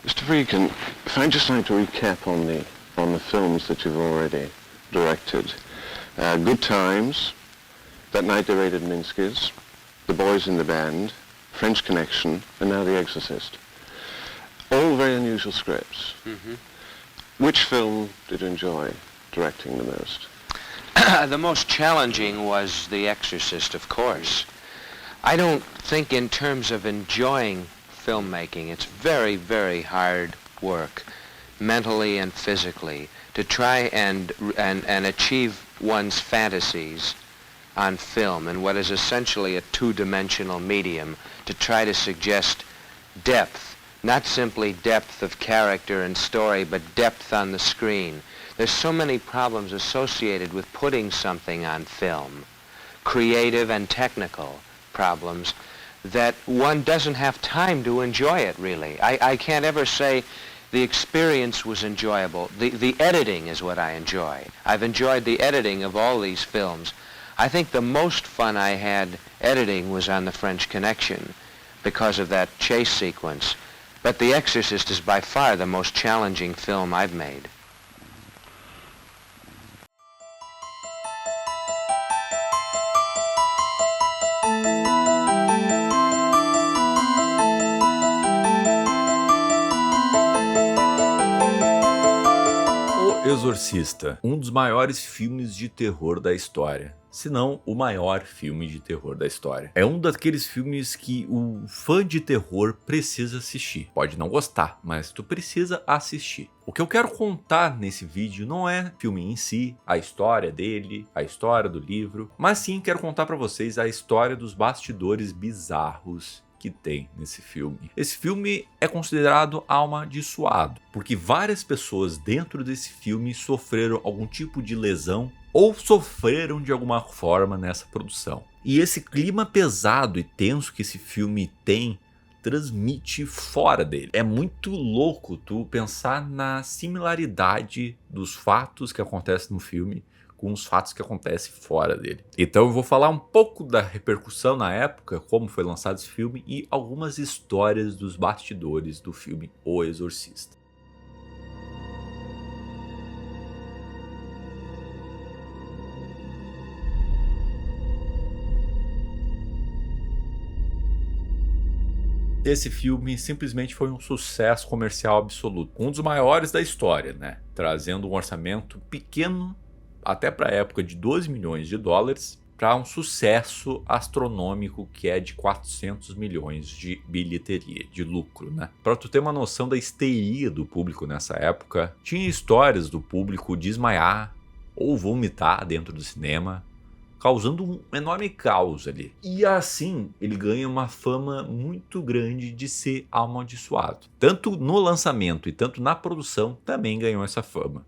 Mr. Friedkin, if I'd just like to recap on the films that you've already directed. Good Times, That Night They Raided Minsky's, The Boys in the Band, French Connection, and now The Exorcist. All very unusual scripts. Mm-hmm. Which film did you enjoy directing the most? The most challenging was The Exorcist, of course. I don't think in terms of enjoying filmmaking. It's very, very hard work, mentally and physically, to try and achieve one's fantasies on film in what is essentially a two-dimensional medium, to try to suggest depth, not simply depth of character and story, but depth on the screen. There's so many problems associated with putting something on film, creative and technical problems, that one doesn't have time to enjoy it, really. I can't ever say the experience was enjoyable. The editing is what I enjoy. I've enjoyed the editing of all these films. I think the most fun I had editing was on The French Connection because of that chase sequence. But The Exorcist is by far the most challenging film I've made. O Exorcista, um dos maiores filmes de terror da história. Se não o maior filme de terror da história. É um daqueles filmes que o fã de terror precisa assistir. Pode não gostar, mas tu precisa assistir. O que eu quero contar nesse vídeo não é o filme em si, a história dele, a história do livro, mas sim quero contar pra vocês a história dos bastidores bizarros que tem nesse filme. Esse filme é considerado amaldiçoado, porque várias pessoas dentro desse filme sofreram algum tipo de lesão ou sofreram de alguma forma nessa produção. E esse clima pesado e tenso que esse filme tem transmite fora dele. É muito louco tu pensar na similaridade dos fatos que acontecem no filme com os fatos que acontecem fora dele. Então eu vou falar um pouco da repercussão na época, como foi lançado esse filme e algumas histórias dos bastidores do filme O Exorcista. Esse filme simplesmente foi um sucesso comercial absoluto. Um dos maiores da história, né? Trazendo um orçamento pequeno, até para a época, de 12 milhões de dólares, para um sucesso astronômico que é de 400 milhões de bilheteria, de lucro, né? Para tu ter uma noção da histeria do público nessa época, tinha histórias do público desmaiar ou vomitar dentro do cinema, causando um enorme caos ali. E assim, ele ganha uma fama muito grande de ser amaldiçoado. Tanto no lançamento e tanto na produção, também ganhou essa fama.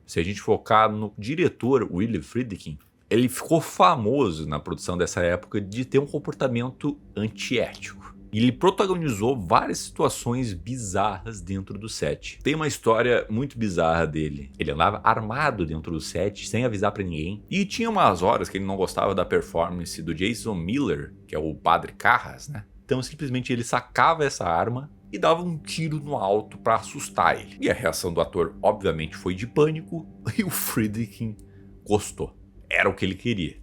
Se a gente focar no diretor William Friedkin, ele ficou famoso na produção dessa época de ter um comportamento antiético. E ele protagonizou várias situações bizarras dentro do set. Tem uma história muito bizarra dele. Ele andava armado dentro do set, sem avisar pra ninguém. E tinha umas horas que ele não gostava da performance do Jason Miller, que é o Padre Carras, né? Então simplesmente ele sacava essa arma e dava um tiro no alto pra assustar ele. E a reação do ator, obviamente, foi de pânico. E o Friedkin gostou. Era o que ele queria.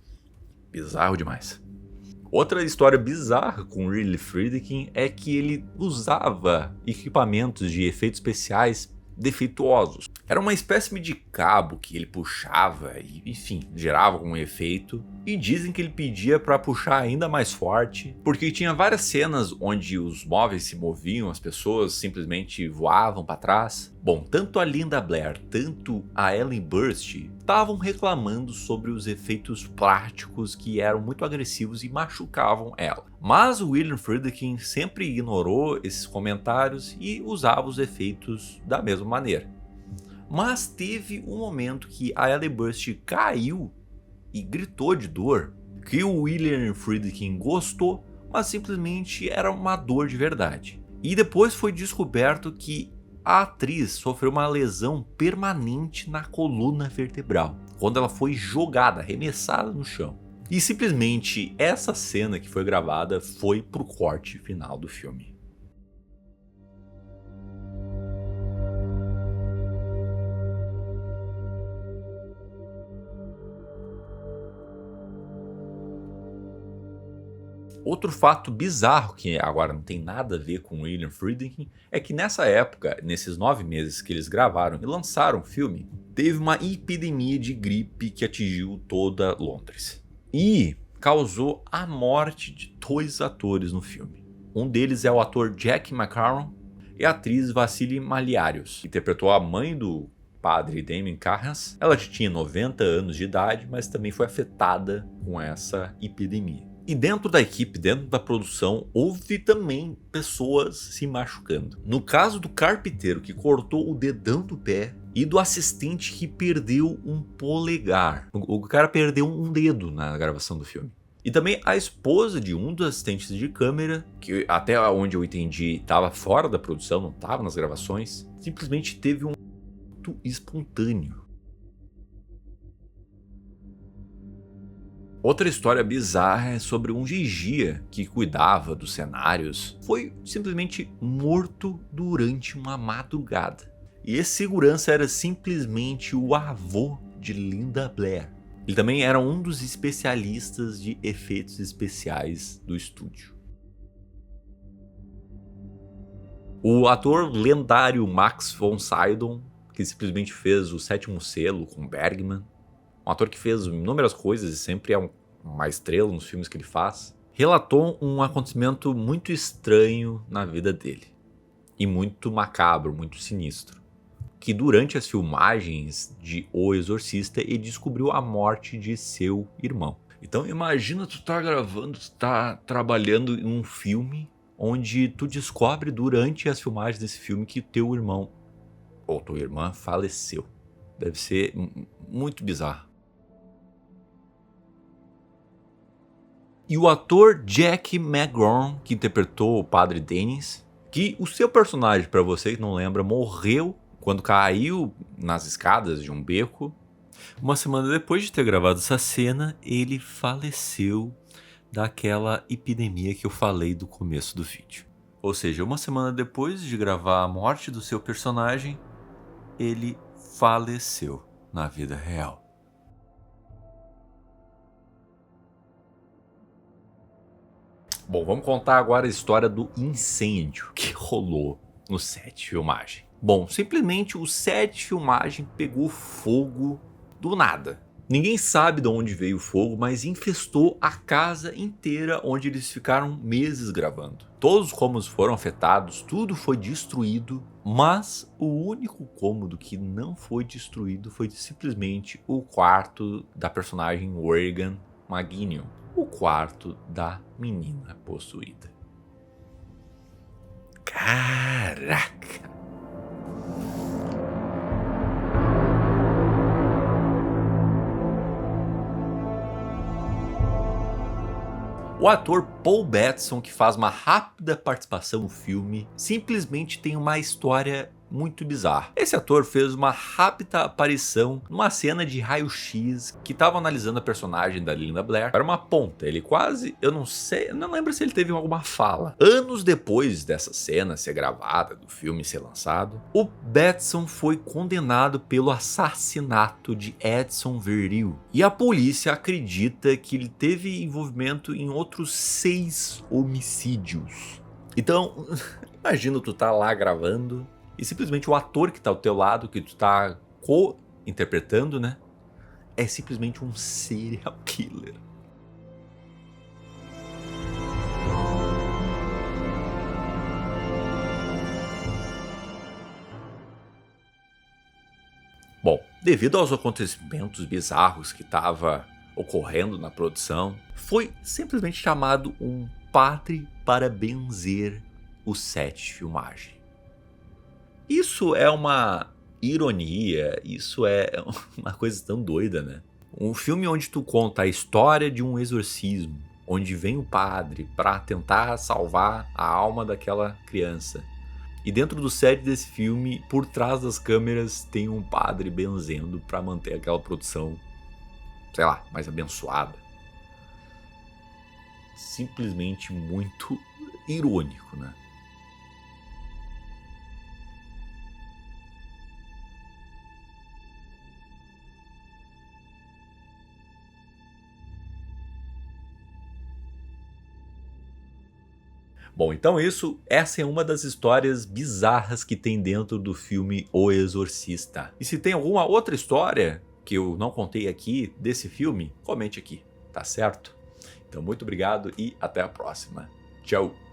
Bizarro demais. Outra história bizarra com o William Friedkin é que ele usava equipamentos de efeitos especiais defeituosos. Era uma espécie de cabo que ele puxava e, enfim, gerava um efeito. E dizem que ele pedia para puxar ainda mais forte, porque tinha várias cenas onde os móveis se moviam, as pessoas simplesmente voavam para trás. Bom, tanto a Linda Blair, tanto a Ellen Burst estavam reclamando sobre os efeitos práticos que eram muito agressivos e machucavam ela. Mas o William Friedkin sempre ignorou esses comentários e usava os efeitos da mesma maneira. Mas teve um momento que a Ellen Burst caiu e gritou de dor, que o William Friedkin gostou, mas simplesmente era uma dor de verdade. E depois foi descoberto que a atriz sofreu uma lesão permanente na coluna vertebral, quando ela foi jogada, arremessada no chão. E simplesmente essa cena que foi gravada foi pro corte final do filme. Outro fato bizarro, que agora não tem nada a ver com William Friedkin, é que nessa época, nesses 9 meses que eles gravaram e lançaram o filme, teve uma epidemia de gripe que atingiu toda Londres. E causou a morte de 2 atores no filme. Um deles é o ator Jack McCarron e a atriz Vassili Maliarius, que interpretou a mãe do padre Damien Carras. Ela já tinha 90 anos de idade, mas também foi afetada com essa epidemia. E dentro da equipe, dentro da produção, houve também pessoas se machucando. No caso do carpinteiro que cortou o dedão do pé e do assistente que perdeu um polegar. O cara perdeu um dedo na gravação do filme. E também a esposa de um dos assistentes de câmera, que até onde eu entendi estava fora da produção, não estava nas gravações, simplesmente teve um ato espontâneo. Outra história bizarra é sobre um vigia que cuidava dos cenários. Foi simplesmente morto durante uma madrugada. E esse segurança era simplesmente o avô de Linda Blair. Ele também era um dos especialistas de efeitos especiais do estúdio. O ator lendário Max von Sydow, que simplesmente fez o Sétimo Selo com Bergman, um ator que fez inúmeras coisas e sempre é uma estrela nos filmes que ele faz, relatou um acontecimento muito estranho na vida dele. E muito macabro, muito sinistro. Que durante as filmagens de O Exorcista, ele descobriu a morte de seu irmão. Então imagina tu tá gravando, tu tá trabalhando em um filme onde tu descobre durante as filmagens desse filme que teu irmão ou tua irmã faleceu. Deve ser muito bizarro. E o ator Jack McGowan, que interpretou o Padre Dennis, que o seu personagem, para você que não lembra, morreu quando caiu nas escadas de um beco. Uma semana depois de ter gravado essa cena, ele faleceu daquela epidemia que eu falei do começo do vídeo. Ou seja, uma semana depois de gravar a morte do seu personagem, ele faleceu na vida real. Bom, vamos contar agora a história do incêndio que rolou no set de filmagem. Bom, simplesmente o set de filmagem pegou fogo do nada. Ninguém sabe de onde veio o fogo, mas infestou a casa inteira onde eles ficaram meses gravando. Todos os cômodos foram afetados, tudo foi destruído, mas o único cômodo que não foi destruído foi simplesmente o quarto da personagem Regan McGinnion, o quarto da menina possuída. Caraca! O ator Paul Batson, que faz uma rápida participação no filme, simplesmente tem uma história muito bizarra. Esse ator fez uma rápida aparição numa cena de raio-x que estava analisando a personagem da Linda Blair. Era uma ponta, ele quase, eu não lembro se ele teve alguma fala. Anos depois dessa cena ser gravada, do filme ser lançado, o Batson foi condenado pelo assassinato de Edson Verril. E a polícia acredita que ele teve envolvimento em outros 6 homicídios. Então, imagina tu tá lá gravando e simplesmente o ator que tá ao teu lado, que tu tá co-interpretando, né? É simplesmente um serial killer. Bom, devido aos acontecimentos bizarros que tava ocorrendo na produção, foi simplesmente chamado um padre para benzer o set de filmagem. Isso é uma ironia, isso é uma coisa tão doida, né? Um filme onde tu conta a história de um exorcismo, onde vem o padre para tentar salvar a alma daquela criança. E dentro do set desse filme, por trás das câmeras, tem um padre benzendo para manter aquela produção, sei lá, mais abençoada. Simplesmente muito irônico, né? Bom, então essa é uma das histórias bizarras que tem dentro do filme O Exorcista. E se tem alguma outra história que eu não contei aqui desse filme, comente aqui, tá certo? Então muito obrigado e até a próxima. Tchau!